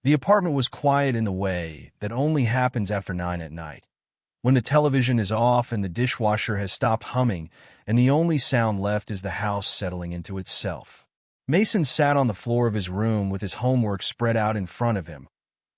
The apartment was quiet in the way that only happens after 9 at night, when the television is off and the dishwasher has stopped humming and the only sound left is the house settling into itself. Mason sat on the floor of his room with his homework spread out in front of him,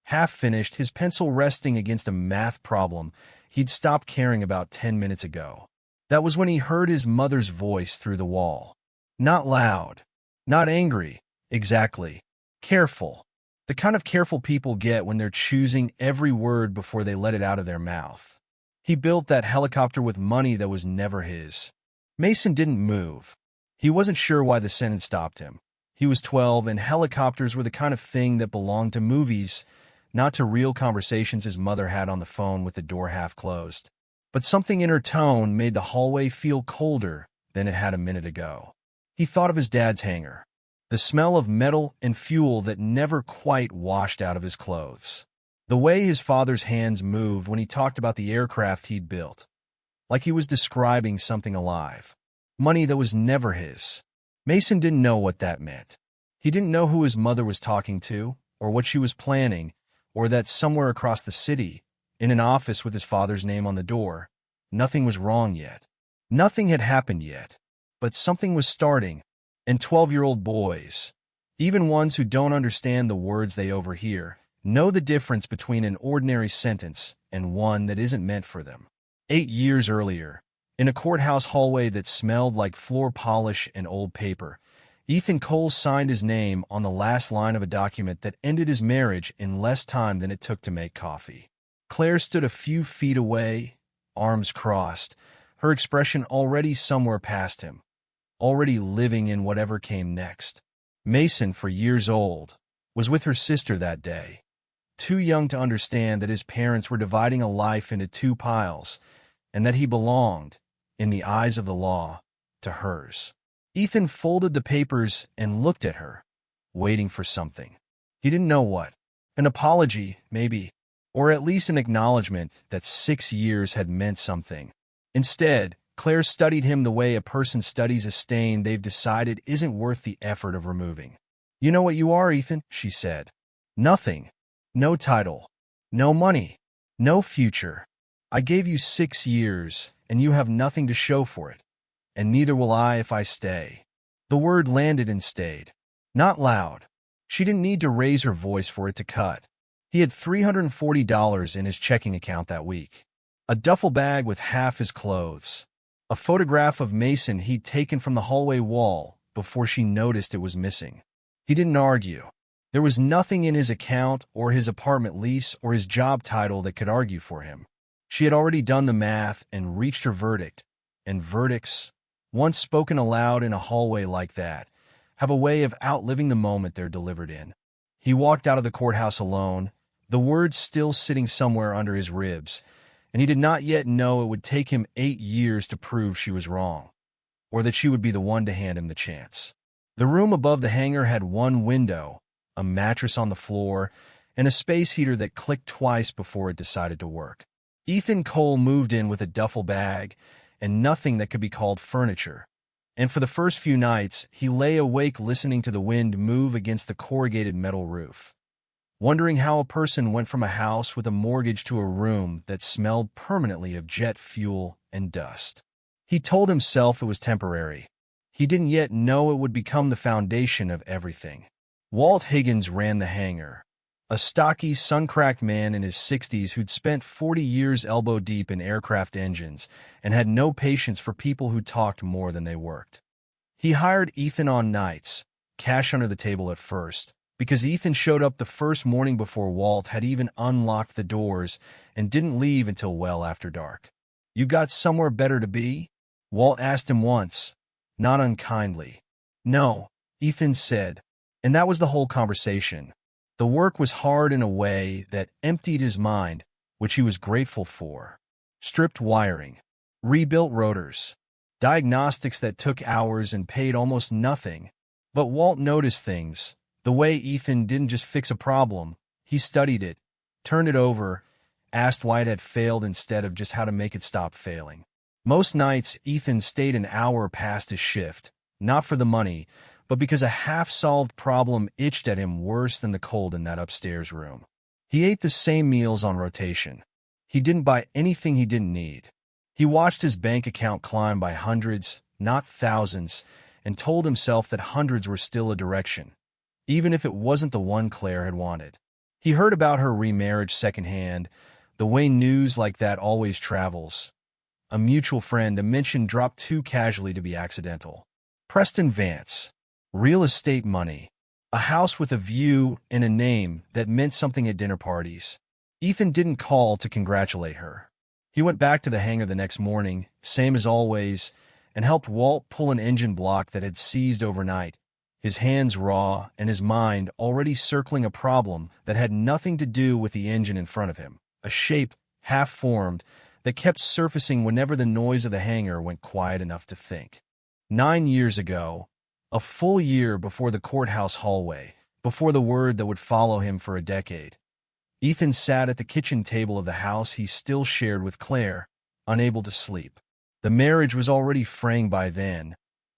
half finished, his pencil resting against a math problem he'd stopped caring about 10 minutes ago. That was when he heard his mother's voice through the wall. Not loud, not angry, exactly. Careful. The kind of careful people get when they're choosing every word before they let it out of their mouth. He built that helicopter with money that was never his. Mason didn't move. He wasn't sure why the sentence stopped him. He was 12, and helicopters were the kind of thing that belonged to movies, not to real conversations his mother had on the phone with the door half closed. But something in her tone made the hallway feel colder than it had a minute ago. He thought of his dad's hangar, the smell of metal and fuel that never quite washed out of his clothes. The way his father's hands moved when he talked about the aircraft he'd built, like he was describing something alive. Money that was never his. Mason didn't know what that meant. He didn't know who his mother was talking to, or what she was planning, or that somewhere across the city, in an office with his father's name on the door, nothing was wrong yet. Nothing had happened yet. But something was starting, and 12-year-old boys, even ones who don't understand the words they overhear, know the difference between an ordinary sentence and one that isn't meant for them. 8 years earlier, in a courthouse hallway that smelled like floor polish and old paper, Ethan Cole signed his name on the last line of a document that ended his marriage in less time than it took to make coffee. Claire stood a few feet away, arms crossed, her expression already somewhere past him, already living in whatever came next. Mason, for years old, was with her sister that day, too young to understand that his parents were dividing a life into two piles, and that he belonged, in the eyes of the law, to hers. Ethan folded the papers and looked at her, waiting for something. He didn't know what. An apology, maybe, or at least an acknowledgement that 6 years had meant something. Instead, Claire studied him the way a person studies a stain they've decided isn't worth the effort of removing. "You know what you are, Ethan," she said. "Nothing. No title. No money. No future. I gave you 6 years, and you have nothing to show for it. And neither will I if I stay." The word landed and stayed. Not loud. She didn't need to raise her voice for it to cut. He had $340 in his checking account that week. A duffel bag with half his clothes. A photograph of Mason he'd taken from the hallway wall before she noticed it was missing. He didn't argue. There was nothing in his account or his apartment lease or his job title that could argue for him. She had already done the math and reached her verdict, and verdicts, once spoken aloud in a hallway like that, have a way of outliving the moment they're delivered in. He walked out of the courthouse alone, the words still sitting somewhere under his ribs, and he did not yet know it would take him 8 years to prove she was wrong, or that she would be the one to hand him the chance. The room above the hangar had one window, a mattress on the floor, and a space heater that clicked twice before it decided to work. Ethan Cole moved in with a duffel bag and nothing that could be called furniture, and for the first few nights he lay awake listening to the wind move against the corrugated metal roof, wondering how a person went from a house with a mortgage to a room that smelled permanently of jet fuel and dust. He told himself it was temporary. He didn't yet know it would become the foundation of everything. Walt Higgins ran the hangar, a stocky, sun-cracked man in his 60s who'd spent 40 years elbow-deep in aircraft engines and had no patience for people who talked more than they worked. He hired Ethan on nights, cash under the table at first, because Ethan showed up the first morning before Walt had even unlocked the doors and didn't leave until well after dark. "You got somewhere better to be?" Walt asked him once, not unkindly. "No," Ethan said, and that was the whole conversation. The work was hard in a way that emptied his mind, which he was grateful for. Stripped wiring, rebuilt rotors, diagnostics that took hours and paid almost nothing. But Walt noticed things. The way Ethan didn't just fix a problem, he studied it, turned it over, asked why it had failed instead of just how to make it stop failing. Most nights, Ethan stayed an hour past his shift, not for the money, but because a half-solved problem itched at him worse than the cold in that upstairs room. He ate the same meals on rotation. He didn't buy anything he didn't need. He watched his bank account climb by hundreds, not thousands, and told himself that hundreds were still a direction, even if it wasn't the one Claire had wanted. He heard about her remarriage secondhand, the way news like that always travels. A mutual friend, a mention dropped too casually to be accidental. Preston Vance. Real estate money. A house with a view and a name that meant something at dinner parties. Ethan didn't call to congratulate her. He went back to the hangar the next morning, same as always, and helped Walt pull an engine block that had seized overnight, his hands raw and his mind already circling a problem that had nothing to do with the engine in front of him, a shape, half-formed, that kept surfacing whenever the noise of the hangar went quiet enough to think. 9 years ago, a full year before the courthouse hallway, before the word that would follow him for a decade, Ethan sat at the kitchen table of the house he still shared with Claire, unable to sleep. The marriage was already fraying by then,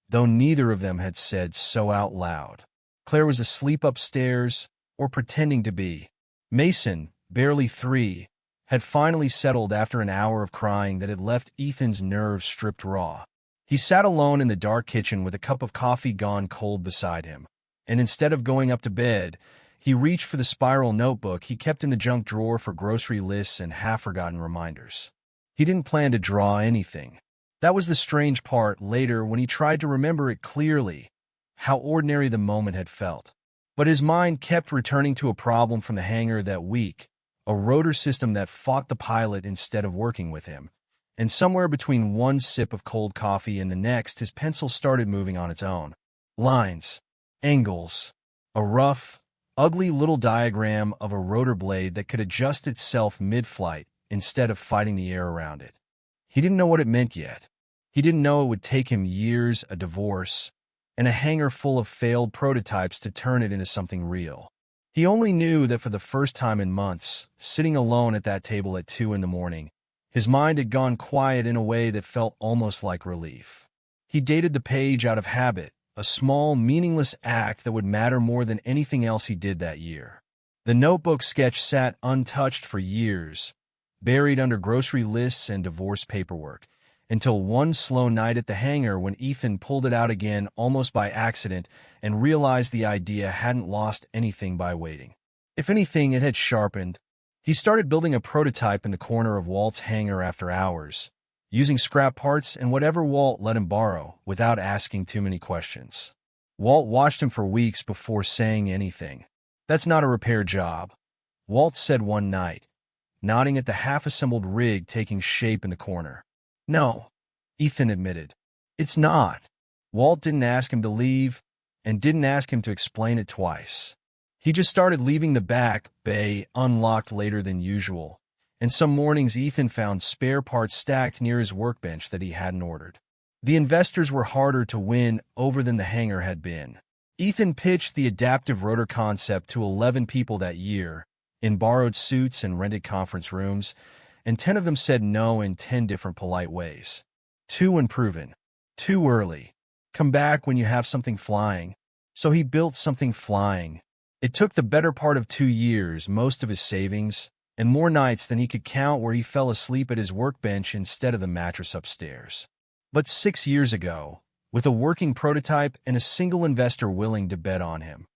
though neither of them had said so out loud. Claire was asleep upstairs, or pretending to be. Mason, barely 3, had finally settled after an hour of crying that had left Ethan's nerves stripped raw. He sat alone in the dark kitchen with a cup of coffee gone cold beside him, and instead of going up to bed, he reached for the spiral notebook he kept in the junk drawer for grocery lists and half-forgotten reminders. He didn't plan to draw anything. That was the strange part later when he tried to remember it clearly, how ordinary the moment had felt. But his mind kept returning to a problem from the hangar that week, a rotor system that fought the pilot instead of working with him. And somewhere between one sip of cold coffee and the next, his pencil started moving on its own. Lines, angles, a rough, ugly little diagram of a rotor blade that could adjust itself mid-flight instead of fighting the air around it. He didn't know what it meant yet. He didn't know it would take him years, a divorce, and a hangar full of failed prototypes to turn it into something real. He only knew that for the first time in months, sitting alone at that table at 2 in the morning, his mind had gone quiet in a way that felt almost like relief. He dated the page out of habit, a small, meaningless act that would matter more than anything else he did that year. The notebook sketch sat untouched for years, buried under grocery lists and divorce paperwork, until one slow night at the hangar when Ethan pulled it out again almost by accident and realized the idea hadn't lost anything by waiting. If anything, it had sharpened. He started building a prototype in the corner of Walt's hangar after hours, using scrap parts and whatever Walt let him borrow without asking too many questions. Walt watched him for weeks before saying anything. "That's not a repair job," Walt said one night, nodding at the half-assembled rig taking shape in the corner. "No," Ethan admitted. "It's not." Walt didn't ask him to leave, and didn't ask him to explain it twice. He just started leaving the back bay unlocked later than usual, and some mornings Ethan found spare parts stacked near his workbench that he hadn't ordered. The investors were harder to win over than the hangar had been. Ethan pitched the adaptive rotor concept to 11 people that year, in borrowed suits and rented conference rooms, and 10 of them said no in 10 different polite ways. Too unproven. Too early. Come back when you have something flying. So he built something flying. It took the better part of 2 years, most of his savings, and more nights than he could count where he fell asleep at his workbench instead of the mattress upstairs. But 6 years ago, with a working prototype and a single investor willing to bet on him,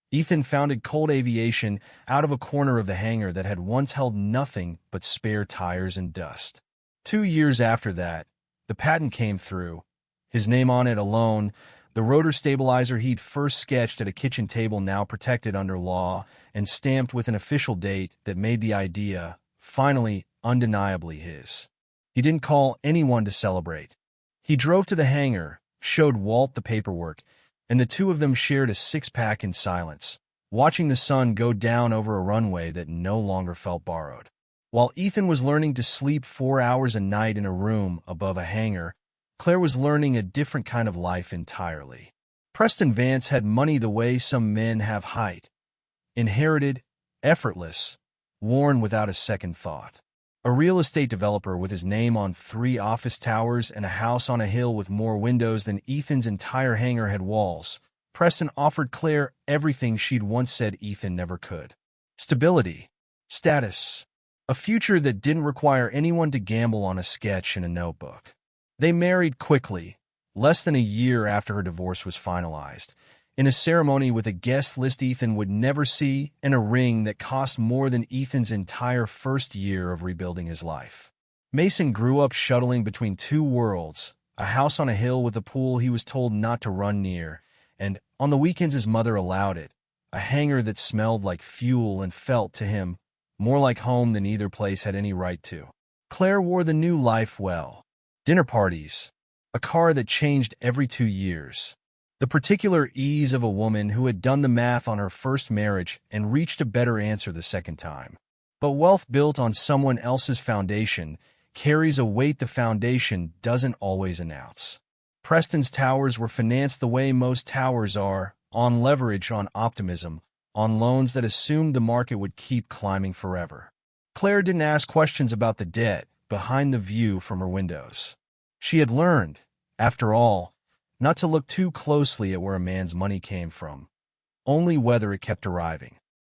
Ethan founded Colt Aviation out of a corner of the hangar that had once held nothing but spare tires and dust. 2 years after that, the patent came through, his name on it alone, the rotor stabilizer he'd first sketched at a kitchen table now protected under law and stamped with an official date that made the idea, finally, undeniably his. He didn't call anyone to celebrate. He drove to the hangar, showed Walt the paperwork, and the two of them shared a six-pack in silence, watching the sun go down over a runway that no longer felt borrowed. While Ethan was learning to sleep 4 hours a night in a room above a hangar, Claire was learning a different kind of life entirely. Preston Vance had money the way some men have height. Inherited, effortless, worn without a second thought. A real estate developer with his name on 3 office towers and a house on a hill with more windows than Ethan's entire hangar had walls. Preston offered Claire everything she'd once said Ethan never could. Stability, status, a future that didn't require anyone to gamble on a sketch in a notebook. They married quickly, less than a year after her divorce was finalized, in a ceremony with a guest list Ethan would never see and a ring that cost more than Ethan's entire first year of rebuilding his life. Mason grew up shuttling between two worlds, a house on a hill with a pool he was told not to run near, and, on the weekends his mother allowed it, a hangar that smelled like fuel and felt, to him, more like home than either place had any right to. Claire wore the new life well. Dinner parties, a car that changed every 2 years. The particular ease of a woman who had done the math on her first marriage and reached a better answer the second time. But wealth built on someone else's foundation carries a weight the foundation doesn't always announce. Preston's towers were financed the way most towers are, on leverage, on optimism, on loans that assumed the market would keep climbing forever. Claire didn't ask questions about the debt behind the view from her windows. She had learned, after all, not to look too closely at where a man's money came from, only whether it kept arriving.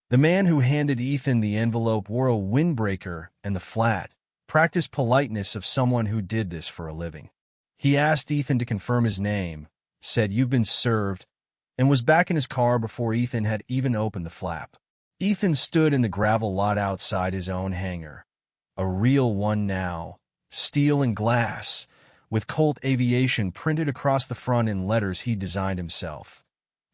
The man who handed Ethan the envelope wore a windbreaker and the flat, practiced politeness of someone who did this for a living. He asked Ethan to confirm his name, said "You've been served," and was back in his car before Ethan had even opened the flap. Ethan stood in the gravel lot outside his own hangar. A real one now, steel and glass, with Colt Aviation printed across the front in letters he designed himself,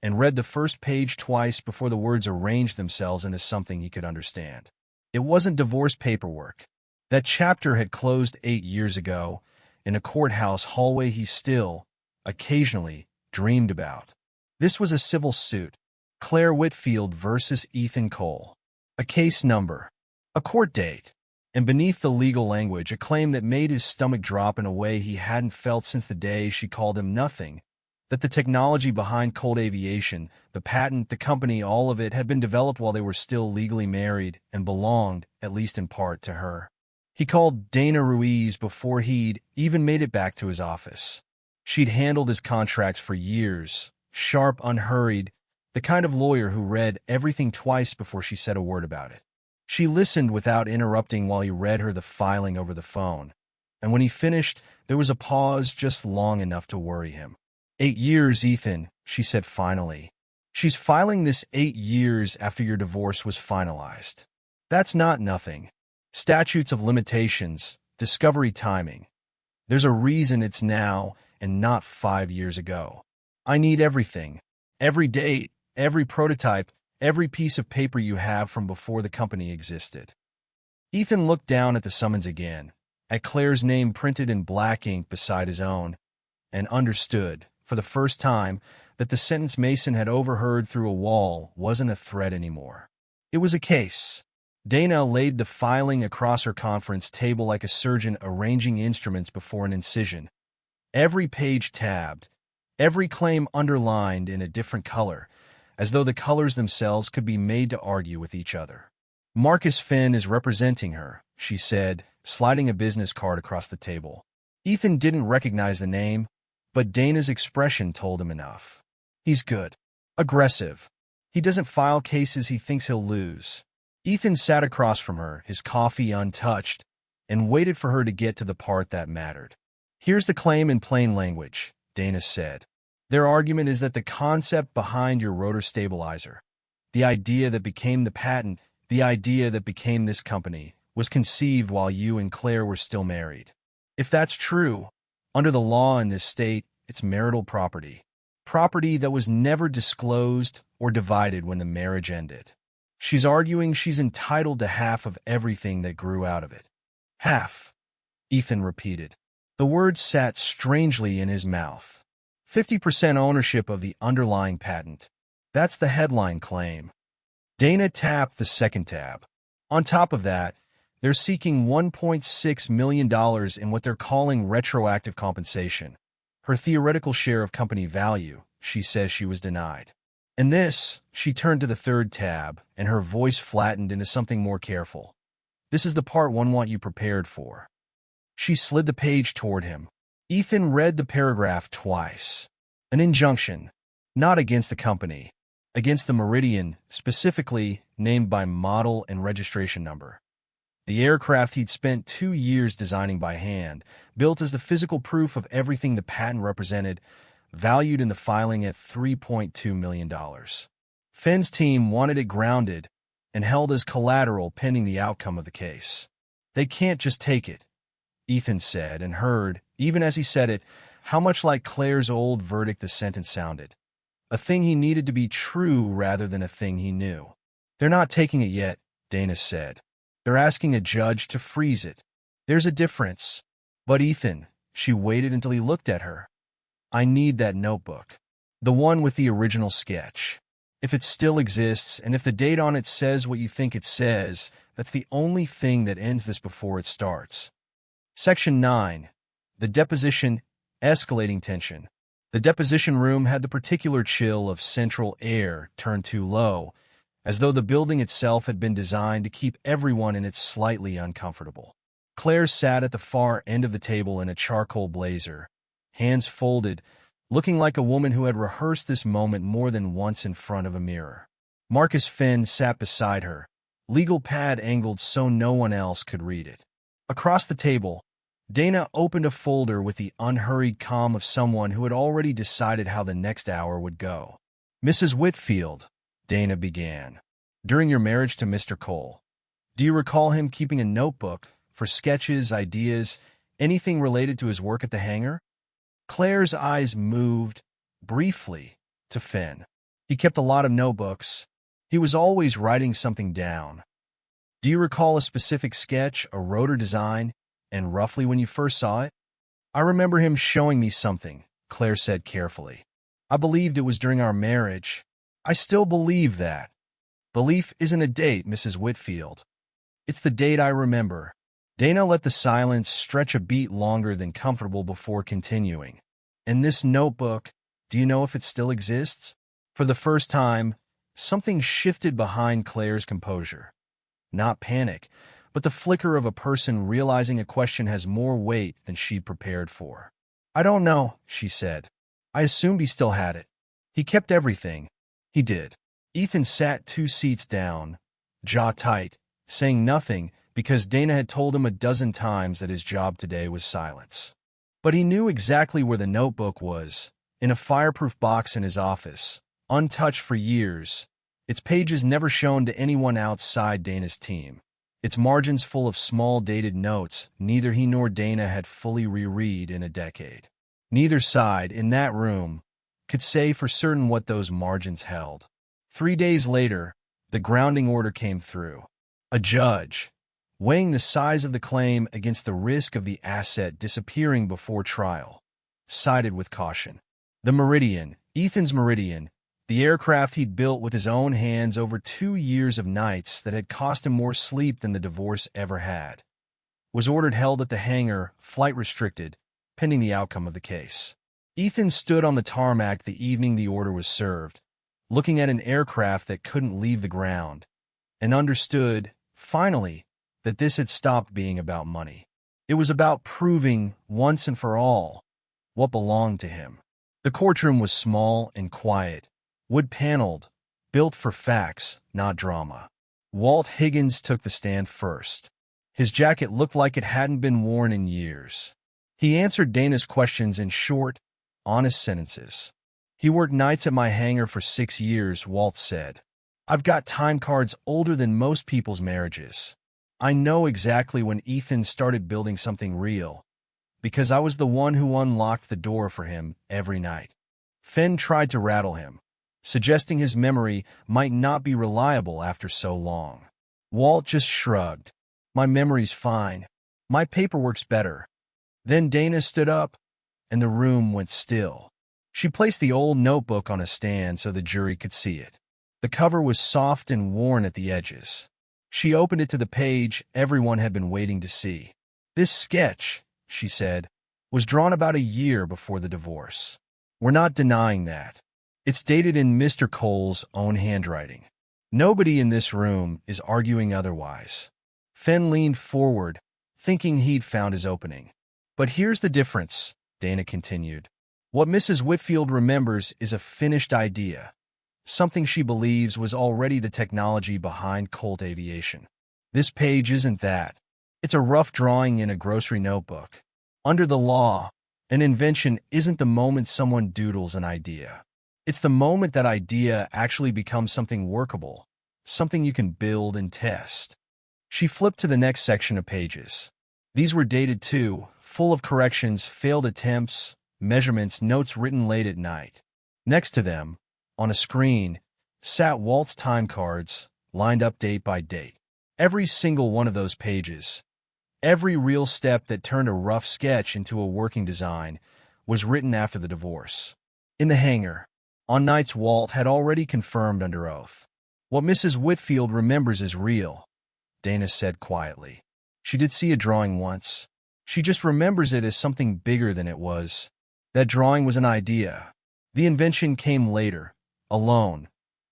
and read the first page twice before the words arranged themselves into something he could understand. It wasn't divorce paperwork. That chapter had closed 8 years ago, in a courthouse hallway he still, occasionally, dreamed about. This was a civil suit. Claire Whitfield versus Ethan Cole. A case number. A court date. And beneath the legal language, a claim that made his stomach drop in a way he hadn't felt since the day she called him nothing. That the technology behind Colt Aviation, the patent, the company, all of it had been developed while they were still legally married and belonged, at least in part, to her. He called Dana Ruiz before he'd even made it back to his office. She'd handled his contracts for years, sharp, unhurried, the kind of lawyer who read everything twice before she said a word about it. She listened without interrupting while he read her the filing over the phone, and when he finished, there was a pause just long enough to worry him. 8 years, Ethan, she said finally. She's filing this 8 years after your divorce was finalized. That's not nothing. Statutes of limitations, discovery timing. There's a reason it's now and not 5 years ago. I need everything. Every date, every prototype, every piece of paper you have from before the company existed. Ethan looked down at the summons again, at Claire's name printed in black ink beside his own, and understood, for the first time, that the sentence Mason had overheard through a wall wasn't a threat anymore. It was a case. Dana laid the filing across her conference table like a surgeon arranging instruments before an incision. Every page tabbed, every claim underlined in a different color, as though the colors themselves could be made to argue with each other. Marcus Finn is representing her, she said, sliding a business card across the table. Ethan didn't recognize the name, but Dana's expression told him enough. He's good. Aggressive. He doesn't file cases he thinks he'll lose. Ethan sat across from her, his coffee untouched, and waited for her to get to the part that mattered. Here's the claim in plain language, Dana said. Their argument is that the concept behind your rotor stabilizer, the idea that became the patent, the idea that became this company, was conceived while you and Claire were still married. If that's true, under the law in this state, it's marital property. Property that was never disclosed or divided when the marriage ended. She's arguing she's entitled to half of everything that grew out of it. Half, Ethan repeated. The words sat strangely in his mouth. 50% ownership of the underlying patent. That's the headline claim. Dana tapped the second tab. On top of that, they're seeking $1.6 million in what they're calling retroactive compensation. Her theoretical share of company value, she says she was denied. And this, she turned to the third tab, and her voice flattened into something more careful. This is the part one want you prepared for. She slid the page toward him. Ethan read the paragraph twice. An injunction. Not against the company. Against the Meridian, specifically named by model and registration number. The aircraft he'd spent 2 years designing by hand, built as the physical proof of everything the patent represented, valued in the filing at $3.2 million. Fenn's team wanted it grounded and held as collateral pending the outcome of the case. They can't just take it, Ethan said, and heard, even as he said it, how much like Claire's old verdict the sentence sounded. A thing he needed to be true rather than a thing he knew. They're not taking it yet, Dana said. They're asking a judge to freeze it. There's a difference. But Ethan, she waited until he looked at her. I need that notebook. The one with the original sketch. If it still exists, and if the date on it says what you think it says, that's the only thing that ends this before it starts. Section 9. The Deposition, Escalating Tension. The deposition room had the particular chill of central air turned too low, as though the building itself had been designed to keep everyone in it slightly uncomfortable. Claire sat at the far end of the table in a charcoal blazer, hands folded, looking like a woman who had rehearsed this moment more than once in front of a mirror. Marcus Fenn sat beside her, legal pad angled so no one else could read it. Across the table, Dana opened a folder with the unhurried calm of someone who had already decided how the next hour would go. Mrs. Whitfield, Dana began, during your marriage to Mr. Cole, do you recall him keeping a notebook for sketches, ideas, anything related to his work at the hangar? Claire's eyes moved, briefly, to Fenn. He kept a lot of notebooks. He was always writing something down. Do you recall a specific sketch, a rotor design, and roughly when you first saw it? I remember him showing me something, Claire said carefully. I believed it was during our marriage. I still believe that. Belief isn't a date, Mrs. Whitfield. It's the date I remember. Dana let the silence stretch a beat longer than comfortable before continuing. And this notebook, do you know if it still exists? For the first time, something shifted behind Claire's composure. Not panic, but the flicker of a person realizing a question has more weight than she'd prepared for. I don't know, she said. I assumed he still had it. He kept everything. He did. Ethan sat 2 seats down, jaw tight, saying nothing because Dana had told him a dozen times that his job today was silence. But he knew exactly where the notebook was, in a fireproof box in his office, untouched for years, its pages never shown to anyone outside Dana's team. Its margins full of small dated notes neither he nor Dana had fully reread in a decade. Neither side, in that room, could say for certain what those margins held. 3 days later, the grounding order came through. A judge, weighing the size of the claim against the risk of the asset disappearing before trial, sided with caution. The Meridian, Ethan's Meridian, the aircraft he'd built with his own hands over 2 years of nights that had cost him more sleep than the divorce ever had, was ordered held at the hangar, flight restricted, pending the outcome of the case. Ethan stood on the tarmac the evening the order was served, looking at an aircraft that couldn't leave the ground, and understood, finally, that this had stopped being about money. It was about proving, once and for all, what belonged to him. The courtroom was small and quiet, wood-paneled, built for facts, not drama. Walt Higgins took the stand first. His jacket looked like it hadn't been worn in years. He answered Dana's questions in short, honest sentences. He worked nights at my hangar for 6 years, Walt said. I've got time cards older than most people's marriages. I know exactly when Ethan started building something real, because I was the one who unlocked the door for him every night. Fenn tried to rattle him, suggesting his memory might not be reliable after so long. Walt just shrugged. My memory's fine. My paperwork's better. Then Dana stood up, and the room went still. She placed the old notebook on a stand so the jury could see it. The cover was soft and worn at the edges. She opened it to the page everyone had been waiting to see. This sketch, she said, was drawn about a year before the divorce. We're not denying that. It's dated in Mr. Cole's own handwriting. Nobody in this room is arguing otherwise. Fenn leaned forward, thinking he'd found his opening. But here's the difference, Dana continued. What Mrs. Whitfield remembers is a finished idea, something she believes was already the technology behind Colt Aviation. This page isn't that. It's a rough drawing in a grocery notebook. Under the law, an invention isn't the moment someone doodles an idea. It's the moment that idea actually becomes something workable, something you can build and test. She flipped to the next section of pages. These were dated too, full of corrections, failed attempts, measurements, notes written late at night. Next to them, on a screen, sat Walt's time cards, lined up date by date. Every single one of those pages, every real step that turned a rough sketch into a working design, was written after the divorce. In the hangar, on nights Walt had already confirmed under oath. What Mrs. Whitfield remembers is real, Dana said quietly. She did see a drawing once. She just remembers it as something bigger than it was. That drawing was an idea. The invention came later, alone,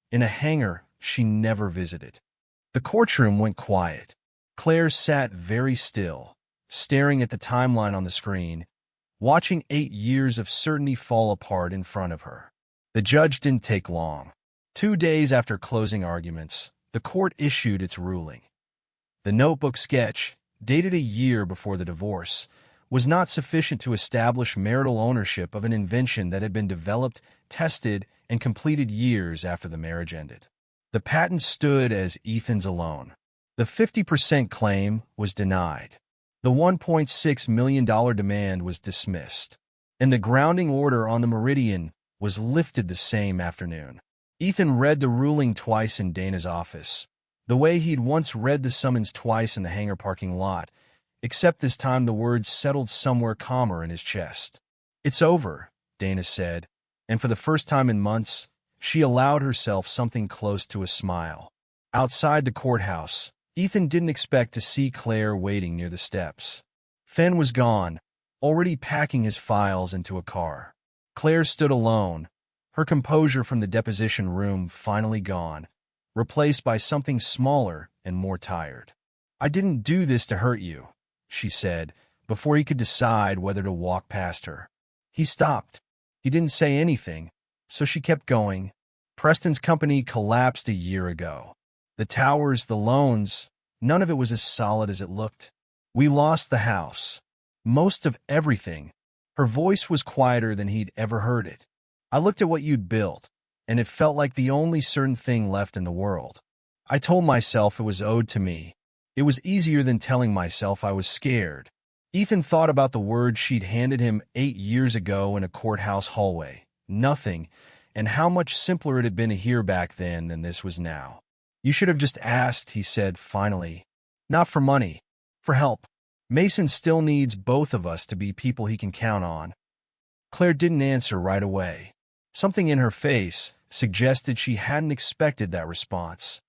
in a hangar she never visited. The courtroom went quiet. Claire sat very still, staring at the timeline on the screen, watching 8 years of certainty fall apart in front of her. The judge didn't take long. 2 days after closing arguments, the court issued its ruling. The notebook sketch, dated a year before the divorce, was not sufficient to establish marital ownership of an invention that had been developed, tested, and completed years after the marriage ended. The patent stood as Ethan's alone. The 50% claim was denied. The $1.6 million demand was dismissed. And the grounding order on the Meridian was lifted the same afternoon. Ethan read the ruling twice in Dana's office, the way he'd once read the summons twice in the hangar parking lot, except this time the words settled somewhere calmer in his chest. "It's over," Dana said, and for the first time in months, she allowed herself something close to a smile. Outside the courthouse, Ethan didn't expect to see Claire waiting near the steps. Fenn was gone, already packing his files into a car. Claire stood alone, her composure from the deposition room finally gone, replaced by something smaller and more tired. "I didn't do this to hurt you," she said, before he could decide whether to walk past her. He stopped. He didn't say anything, so she kept going. "Preston's company collapsed a year ago. The towers, the loans, none of it was as solid as it looked. We lost the house. Most of everything." Her voice was quieter than he'd ever heard it. "I looked at what you'd built, and it felt like the only certain thing left in the world. I told myself it was owed to me. It was easier than telling myself I was scared." Ethan thought about the words she'd handed him 8 years ago in a courthouse hallway. Nothing, and how much simpler it had been to hear back then than this was now. "You should have just asked," he said finally. "Not for money, for help. Mason still needs both of us to be people he can count on." Claire didn't answer right away. Something in her face suggested she hadn't expected that response.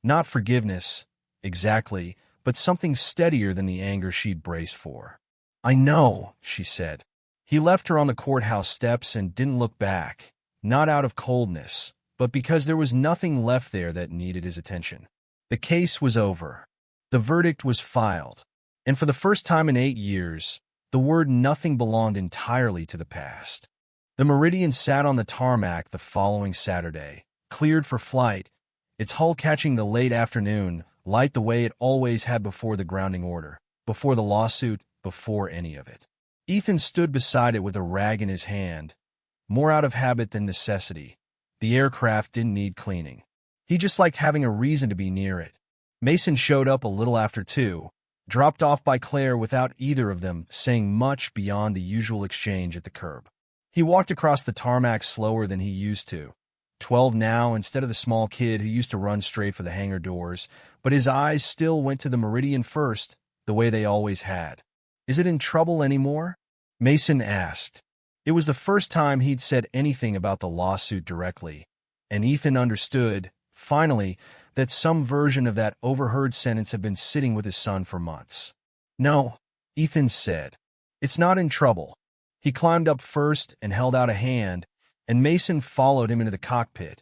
Not forgiveness, exactly, but something steadier than the anger she'd braced for. "I know," she said. He left her on the courthouse steps and didn't look back, not out of coldness, but because there was nothing left there that needed his attention. The case was over. The verdict was filed. And for the first time in 8 years, the word nothing belonged entirely to the past. The Meridian sat on the tarmac the following Saturday, cleared for flight, its hull catching the late afternoon light the way it always had before the grounding order, before the lawsuit, before any of it. Ethan stood beside it with a rag in his hand, more out of habit than necessity. The aircraft didn't need cleaning. He just liked having a reason to be near it. Mason showed up a little after 2, dropped off by Claire without either of them saying much beyond the usual exchange at the curb. He walked across the tarmac slower than he used to. 12 now instead of the small kid who used to run straight for the hangar doors, but his eyes still went to the Meridian first, the way they always had. "Is it in trouble anymore?" Mason asked. It was the first time he'd said anything about the lawsuit directly, and Ethan understood, finally, that some version of that overheard sentence had been sitting with his son for months. "No," Ethan said. "It's not in trouble." He climbed up first and held out a hand, and Mason followed him into the cockpit,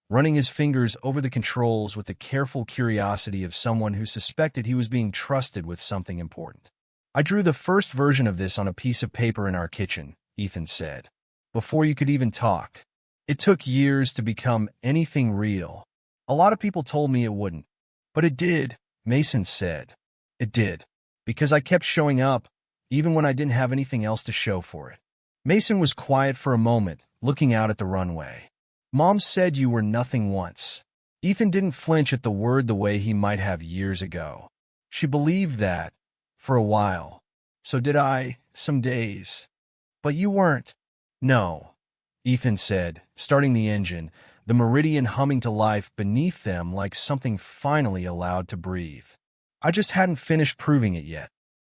running his fingers over the controls with the careful curiosity of someone who suspected he was being trusted with something important. "I drew the first version of this on a piece of paper in our kitchen," Ethan said. before you could even talk. It took years to become anything real. A lot of people told me it wouldn't. But it did, Mason said. It did. Because I kept showing up, even when I didn't have anything else to show for it. Mason was quiet for a moment, looking out at the runway. Mom said you were nothing once. Ethan didn't flinch at the word the way he might have years ago. She believed that, for a while. So did I, some days. But you weren't. No, Ethan said, starting the engine, the Meridian humming to life beneath them like something finally allowed to breathe. I just hadn't finished proving it yet.